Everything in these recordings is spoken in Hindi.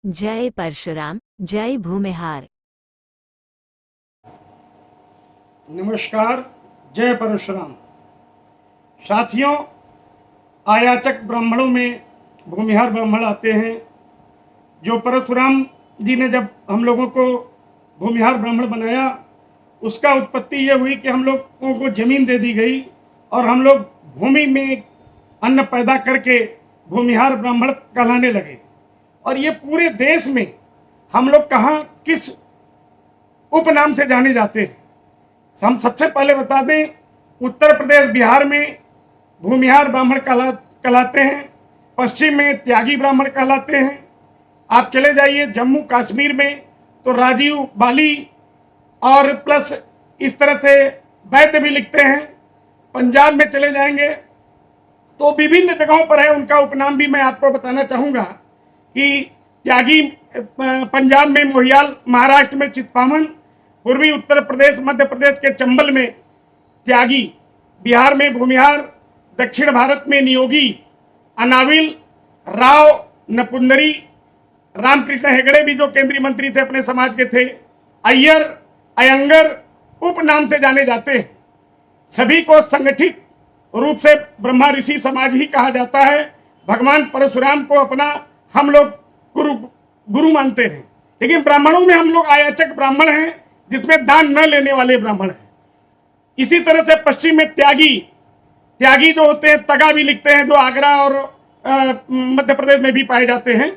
जय परशुराम, जय भूमिहार। नमस्कार, जय परशुराम। साथियों, आयाचक ब्राह्मणों में भूमिहार ब्राह्मण आते हैं। जो परशुराम जी ने जब हम लोगों को भूमिहार ब्राह्मण बनाया, उसका उत्पत्ति ये हुई कि हम लोगों को जमीन दे दी गई और हम लोग भूमि में अन्न पैदा करके भूमिहार ब्राह्मण कहलाने लगे। और ये पूरे देश में हम लोग कहाँ किस उपनाम से जाने जाते हैं, हम सबसे पहले बता दें। उत्तर प्रदेश, बिहार में भूमिहार ब्राह्मण कहलाते हैं। पश्चिम में त्यागी ब्राह्मण कहलाते हैं। आप चले जाइए जम्मू कश्मीर में तो राजीव बाली और प्लस इस तरह से वैद्य भी लिखते हैं। पंजाब में चले जाएंगे तो विभिन्न जगहों पर है, उनका उपनाम भी मैं आपको बताना चाहूँगा कि त्यागी पंजाब में मोहियाल, महाराष्ट्र में चितपावन, पूर्वी उत्तर प्रदेश, मध्य प्रदेश के चंबल में त्यागी, बिहार में भूमिहार, दक्षिण भारत में नियोगी, अनाविल, राव, नपुंदरी, रामकृष्ण हेगड़े भी जो केंद्रीय मंत्री थे अपने समाज के थे, अय्यर, अयंगर उपनाम से जाने जाते हैं। सभी को संगठित रूप से ब्रह्मा ऋषि समाज ही कहा जाता है। भगवान परशुराम को अपना हम लोग गुरु मानते हैं। लेकिन ब्राह्मणों में हम लोग आयाचक ब्राह्मण हैं, जिसमें दान न लेने वाले ब्राह्मण हैं। इसी तरह से पश्चिम में त्यागी जो होते हैं, तगा भी लिखते हैं, जो आगरा और मध्य प्रदेश में भी पाए जाते हैं।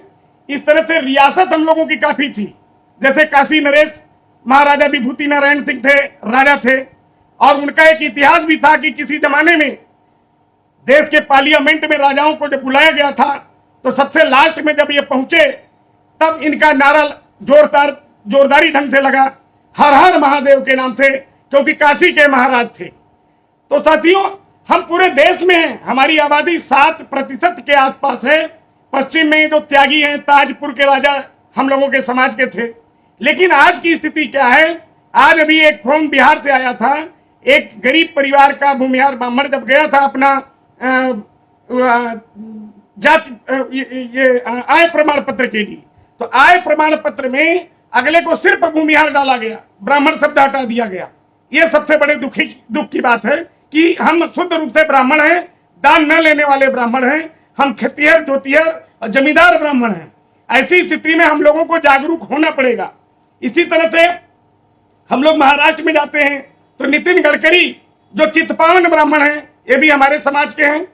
इस तरह से रियासत हम लोगों की काफी थी। जैसे काशी नरेश महाराजा विभूति नारायण सिंह थे, राजा थे, और उनका एक इतिहास भी था कि किसी जमाने में देश के पार्लियामेंट में राजाओं को जब बुलाया गया था तो सबसे लास्ट में जब ये पहुंचे तब इनका नारा जोरदारी ढंग से लगा, हर हर महादेव के नाम से, क्योंकि काशी के महाराज थे। तो साथियों, हम पूरे देश में हैं, हमारी आबादी 7% के आसपास है। पश्चिम में जो त्यागी हैं, ताजपुर के राजा हम लोगों के समाज के थे। लेकिन आज की स्थिति क्या है? आज अभी एक फोन बिहार से आया था, एक गरीब परिवार का भूमिहार ब्राह्मण जब गया था अपना आय प्रमाण पत्र के लिए, तो आय प्रमाण पत्र में अगले को सिर्फ भूमिहार डाला गया, ब्राह्मण शब्द हटा दिया गया। यह सबसे बड़े दुख की बात है कि हम शुद्ध रूप से ब्राह्मण हैं, दान न लेने वाले ब्राह्मण हैं, हम खेतिहर, ज्योतिहर और जमींदार ब्राह्मण हैं। ऐसी स्थिति में हम लोगों को जागरूक होना पड़ेगा। इसी तरह से हम लोग महाराष्ट्र में जाते हैं तो नितिन गडकरी जो चितपावन ब्राह्मण हैं, ये भी हमारे समाज के हैं।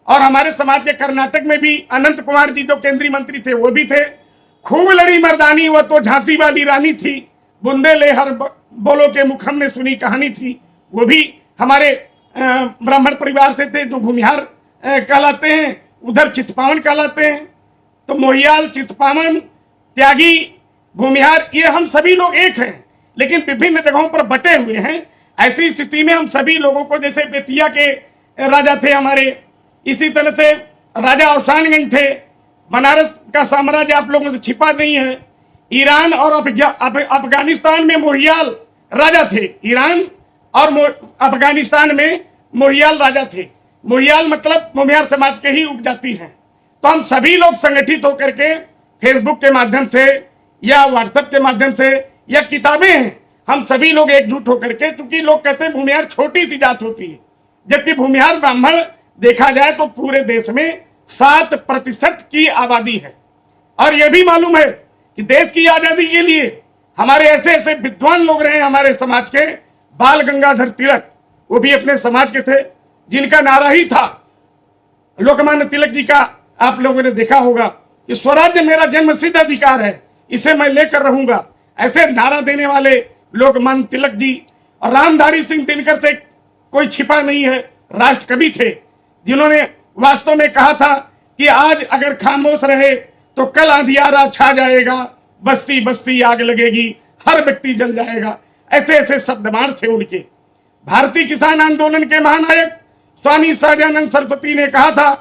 और हमारे समाज के कर्नाटक में भी अनंत कुमार जी जो केंद्रीय मंत्री थे वो भी थे। खूब लड़ी मर्दानी, वह तो झांसी वाली रानी थी, बुंदे ले हर बोलो के मुखम ने सुनी कहानी थी, वो भी हमारे ब्राह्मण परिवार से थे जो भूमिहार कहलाते हैं। उधर चितपावन कहलाते हैं। तो मोहियाल, चितपावन, त्यागी, भूमिहार, ये हम सभी लोग एक हैं, लेकिन विभिन्न जगहों पर बटे हुए हैं। ऐसी स्थिति में हम सभी लोगों को, जैसे बेतिया के राजा थे हमारे, इसी तरह से राजा अवसानगंज थे, बनारस का साम्राज्य आप लोगों से छिपा नहीं है। ईरान और अफगानिस्तान में मोहियाल राजा थे। ईरान और अफगानिस्तान में मोहियाल राजा थे। मोहियाल मतलब मोहियार समाज के ही उपजाति हैं। तो हम सभी लोग संगठित होकर के फेसबुक के माध्यम से या व्हाट्सएप के माध्यम से या किताबें हैं, हम सभी लोग एकजुट होकर के, क्योंकि लोग कहते हैं भूमिहार छोटी सी जात होती है, जबकि भूमिहार ब्राह्मण देखा जाए तो पूरे देश में 7% की आबादी है। और यह भी मालूम है कि देश की आजादी के लिए हमारे ऐसे ऐसे विद्वान लोग रहे हमारे समाज के। बाल गंगाधर तिलक, वो भी अपने समाज के थे, जिनका नारा ही था, लोकमान्य तिलक जी का आप लोगों ने देखा होगा कि स्वराज्य मेरा जन्मसिद्ध अधिकार है, इसे मैं लेकर रहूंगा। ऐसे नारा देने वाले लोकमान्य तिलक जी। और रामधारी सिंह दिनकर से कोई छिपा नहीं है, राष्ट्रकवि थे, जिन्होंने वास्तव में कहा था कि आज अगर खामोश रहे तो कल अंधियारा छा जाएगा, बस्ती बस्ती आग लगेगी, हर व्यक्ति जल जाएगा। ऐसे ऐसे शब्दमार थे उनके। भारतीय किसान आंदोलन के महानायक स्वामी सहजानंद सरस्वती ने कहा था,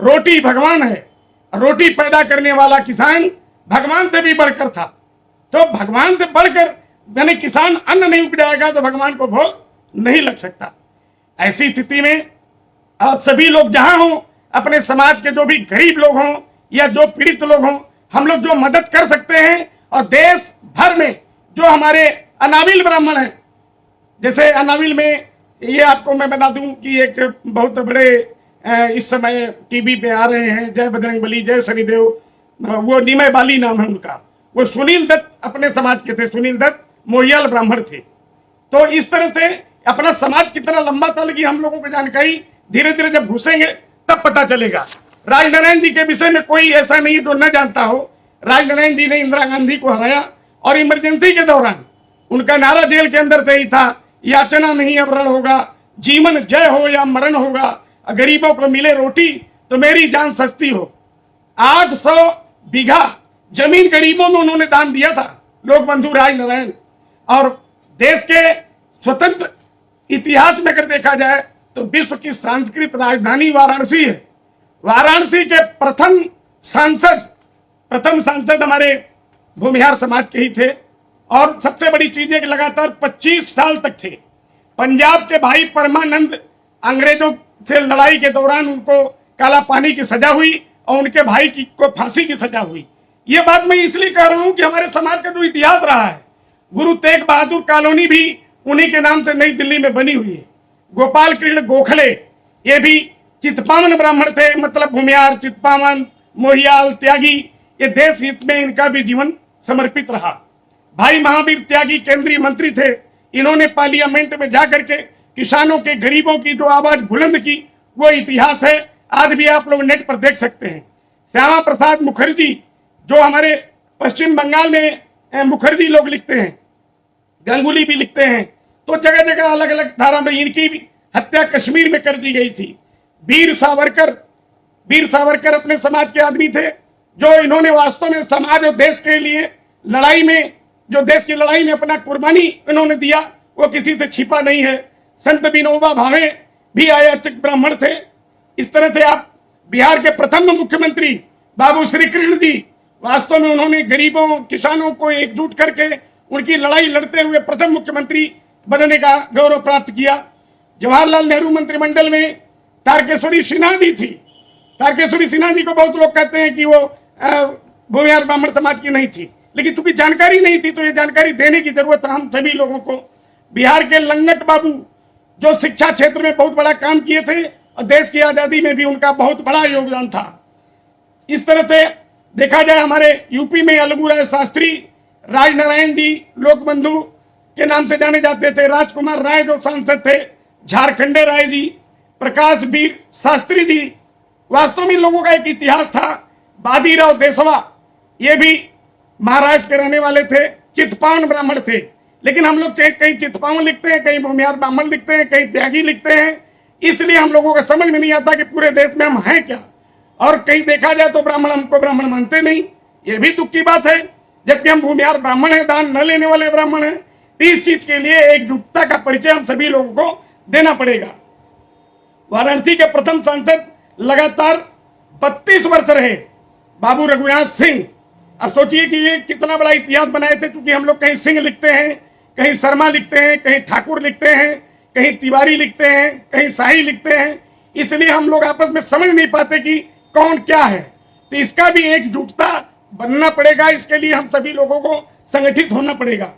रोटी भगवान है, रोटी पैदा करने वाला किसान भगवान से भी बढ़कर था। तो भगवान से बढ़कर, यानी किसान अन्न नहीं उपजाएगा तो भगवान को भोग नहीं लग सकता। ऐसी स्थिति में आप सभी लोग जहां हो, अपने समाज के जो भी गरीब लोग हों या जो पीड़ित लोग हों, हम लोग जो मदद कर सकते हैं, और देश भर में जो हमारे अनाविल ब्राह्मण हैं, जैसे अनाविल में ये आपको मैं बता दूं कि एक बहुत बड़े इस समय टीवी पे आ रहे हैं, जय बजरंगबली, जय शनिदेव, वो निमय बाली नाम है उनका, वो सुनील दत्त अपने समाज के थे, सुनील दत्त मोहियाल ब्राह्मण थे। तो इस तरह से अपना समाज कितना लंबा था, लेकिन हम लोगों को जानकारी धीरे धीरे जब घुसेंगे तब पता चलेगा। राजनारायण जी के विषय में कोई ऐसा नहीं जो न जानता हो। राजनारायण जी ने इंदिरा गांधी को हराया, और इमरजेंसी के दौरान उनका नारा जेल के अंदर से ही था, याचना नहीं अब रण होगा, जीवन जय हो या मरण होगा, गरीबों को मिले रोटी तो मेरी जान सस्ती हो। 800 बीघा जमीन गरीबों में उन्होंने दान दिया था, लोक बंधु राजनारायण। और देश के स्वतंत्र इतिहास में अगर देखा जाए तो विश्व की सांस्कृतिक राजधानी वाराणसी है। वाराणसी के प्रथम सांसद हमारे भूमिहार समाज के ही थे, और सबसे बड़ी चीज है कि लगातार 25 साल तक थे। पंजाब के भाई परमानंद, अंग्रेजों से लड़ाई के दौरान उनको काला पानी की सजा हुई, और उनके भाई को फांसी की सजा हुई। ये बात मैं इसलिए कह रहा हूं कि हमारे समाज का जो इतिहास रहा है, गुरु तेग बहादुर कॉलोनी भी उन्हीं के नाम से नई दिल्ली में बनी हुई है। गोपाल कृष्ण गोखले ये भी चित्पावन ब्राह्मण थे, मतलब भूमिहार, चित्पावन, मोहियाल, त्यागी, ये देश हित में इनका भी जीवन समर्पित रहा। भाई महावीर त्यागी केंद्रीय मंत्री थे, इन्होंने पार्लियामेंट में जाकर के किसानों के, गरीबों की जो आवाज बुलंद की, वो इतिहास है, आज भी आप लोग नेट पर देख सकते हैं। श्यामा प्रसाद मुखर्जी, जो हमारे पश्चिम बंगाल में मुखर्जी लोग लिखते हैं, गंगुली भी लिखते हैं, तो जगह जगह अलग अलग धारा में इनकी भी हत्या कश्मीर में कर दी गई थी। वीर सावरकर अपने समाज के आदमी थे, जो इन्होंने वास्तव में समाज और देश के लिए लड़ाई में, जो देश की लड़ाई में अपना कुर्बानी इन्होंने दिया, वो किसी से छिपा नहीं है। संत विनोबा भावे भी आयाचक ब्राह्मण थे। इस तरह से आप बिहार के प्रथम मुख्यमंत्री बाबू श्री कृष्ण जी, वास्तव में उन्होंने गरीबों, किसानों को एकजुट करके उनकी लड़ाई लड़ते हुए प्रथम मुख्यमंत्री बनने का गौरव प्राप्त किया। जवाहरलाल नेहरू मंत्रिमंडल में तारकेश्वरी सिन्हा जी थी। तारकेश्वरी सिन्हा जी को बहुत लोग कहते हैं कि वो भूमिहार ब्राह्मण समाज की नहीं थी, लेकिन चूंकि जानकारी नहीं थी तो ये जानकारी देने की जरूरत है हम सभी लोगों को। बिहार के लंगट बाबू, जो शिक्षा क्षेत्र में बहुत बड़ा काम किए थे, और देश की आजादी में भी उनका बहुत बड़ा योगदान था। इस तरह से देखा जाए, हमारे यूपी में अलगू राय शास्त्री, राजनारायण जी लोक बंधु के नाम से जाने जाते थे, राजकुमार राय जो सांसद थे, झारखंडे राय जी, प्रकाश वीर शास्त्री जी, वास्तव में लोगों का एक इतिहास था। बाजीराव देशवा, ये भी महाराष्ट्र के रहने वाले थे, चित्पावन ब्राह्मण थे, लेकिन हम लोग कहीं चित्पावन लिखते हैं, कहीं भूमिहार ब्राह्मण लिखते हैं, कहीं त्यागी लिखते हैं, इसलिए हम लोगों को समझ में नहीं आता कि पूरे देश में हम हैं क्या। और कहीं देखा जाए तो ब्राह्मण हमको ब्राह्मण मानते नहीं, ये भी दुख की बात है, जबकि हम भूमिहार ब्राह्मण हैं, दान न लेने वाले ब्राह्मण हैं। इस चीज के लिए एकजुटता का परिचय हम सभी लोगों को देना पड़ेगा। वाराणसी के प्रथम सांसद लगातार 32 वर्ष रहे बाबू रघुनाथ सिंह। अब सोचिए कि ये कितना बड़ा इतिहास बनाए थे, क्योंकि हम लोग कहीं सिंह लिखते हैं, कहीं शर्मा लिखते हैं, कहीं ठाकुर लिखते हैं, कहीं तिवारी लिखते हैं, कहीं शाही लिखते हैं, इसलिए हम लोग आपस में समझ नहीं पाते कि कौन क्या है। तो इसका भी एकजुटता बनना पड़ेगा, इसके लिए हम सभी लोगों को संगठित होना पड़ेगा।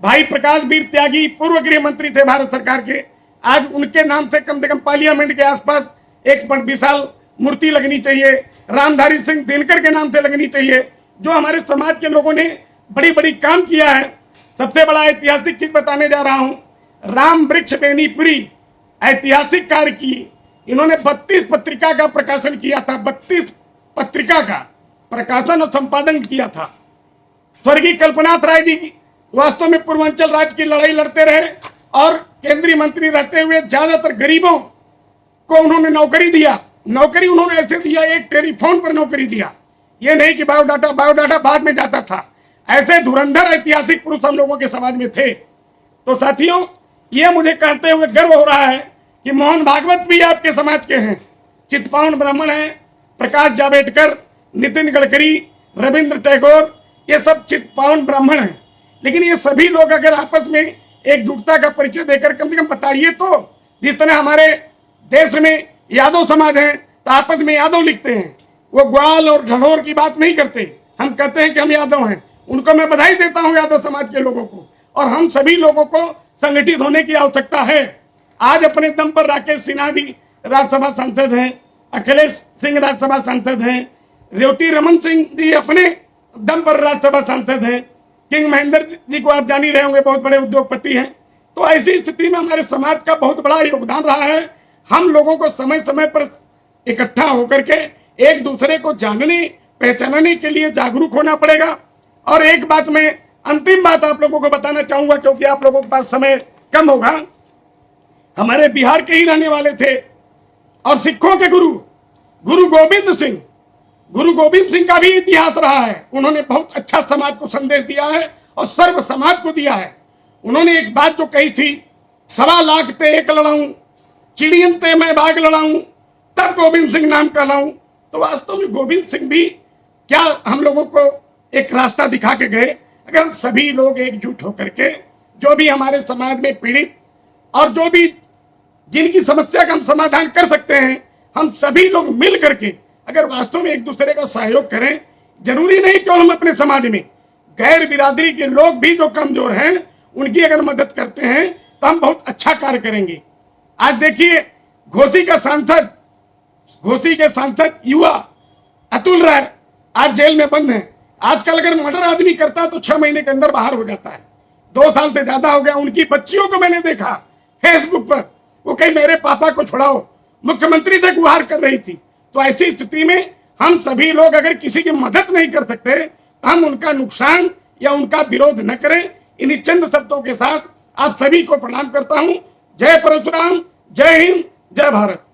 भाई प्रकाश वीर त्यागी पूर्व गृह मंत्री थे भारत सरकार के, आज उनके नाम से कम पार्लियामेंट के आसपास एक विशाल मूर्ति लगनी चाहिए। रामधारी सिंह दिनकर के नाम से लगनी चाहिए, जो हमारे समाज के लोगों ने बड़ी बड़ी काम किया है। सबसे बड़ा ऐतिहासिक चीज बताने जा रहा हूं, राम वृक्ष बेनीपुरी ऐतिहासिक कार्य की, इन्होंने 32 पत्रिका का प्रकाशन किया था, 32 पत्रिका का प्रकाशन और संपादन किया था। स्वर्गीय कल्पनाथ राय जी वास्तव में पूर्वांचल राज्य की लड़ाई लड़ते रहे, और केंद्रीय मंत्री रहते हुए ज्यादातर गरीबों को उन्होंने नौकरी दिया। नौकरी उन्होंने ऐसे दिया, एक टेलीफोन पर नौकरी दिया, ये नहीं कि बायोडाटा बाद में जाता था। ऐसे धुरंधर ऐतिहासिक पुरुष हम लोगों के समाज में थे। तो साथियों, ये मुझे कहते हुए गर्व हो रहा है कि मोहन भागवत भी आपके समाज के हैं, चित्पावन ब्राह्मण हैं, प्रकाश जावड़ेकर, नितिन गडकरी, रविंद्र टैगोर, ये सब चित्पावन ब्राह्मण हैं। लेकिन ये सभी लोग अगर आपस में एकजुटता का परिचय देकर कम से कम बताइए तो, जिस तरह हमारे देश में यादव समाज है तो आपस में यादव लिखते हैं, वो ग्वाल और ढलोर की बात नहीं करते, हम कहते हैं कि हम यादव हैं, उनको मैं बधाई देता हूं यादव समाज के लोगों को। और हम सभी लोगों को संगठित होने की आवश्यकता है। आज अपने दम पर राकेश सिन्हा जी राज्यसभा सांसद हैं, अखिलेश सिंह राज्यसभा सांसद हैं, रेवती रमन सिंह जी अपने दम पर राज्यसभा सांसद हैं, किंग महेंद्र जी को आप जान ही रहे होंगे, बहुत बड़े उद्योगपति हैं। तो ऐसी स्थिति में हमारे समाज का बहुत बड़ा योगदान रहा है। हम लोगों को समय समय पर इकट्ठा होकर के एक दूसरे को जानने पहचानने के लिए जागरूक होना पड़ेगा। और एक बात मैं अंतिम बात आप लोगों को बताना चाहूंगा, क्योंकि आप लोगों के पास समय कम होगा। हमारे बिहार के ही रहने वाले थे और सिखों के गुरु गुरु गोविंद सिंह का भी इतिहास रहा है। उन्होंने बहुत अच्छा समाज को संदेश दिया है और सर्व समाज को दिया है। उन्होंने एक बात जो कही थी, 1.25 लाख ते एक लड़ाऊं, चिड़ियन ते मैं बाग लड़ाऊं, तब गोविंद सिंह नाम कहलाऊं। तो वास्तव में गोविंद सिंह भी क्या हम लोगों को एक रास्ता दिखा के गए। अगर हम सभी लोग एकजुट होकर के जो भी हमारे समाज में पीड़ित और जो भी जिनकी समस्या का हम समाधान कर सकते हैं, हम सभी लोग मिल करके अगर वास्तव में एक दूसरे का सहयोग करें, जरूरी नहीं कि हम अपने समाज में गैर बिरादरी के लोग भी जो कमजोर हैं उनकी अगर मदद करते हैं तो हम बहुत अच्छा कार्य करेंगे। आज देखिए घोसी के सांसद युवा अतुल राय आज जेल में बंद हैं। आजकल अगर मर्डर आदमी करता है तो 6 महीने के अंदर बाहर हो जाता है। 2 साल से ज्यादा हो गया। उनकी बच्चियों को मैंने देखा फेसबुक पर, वो कहीं मेरे पापा को छुड़ाओ, मुख्यमंत्री तक गुहार कर रही थी। तो ऐसी स्थिति में हम सभी लोग अगर किसी की मदद नहीं कर सकते तो हम उनका नुकसान या उनका विरोध न करें। इन्हीं चंद शब्दों के साथ आप सभी को प्रणाम करता हूं। जय परशुराम, जय हिंद, जय भारत।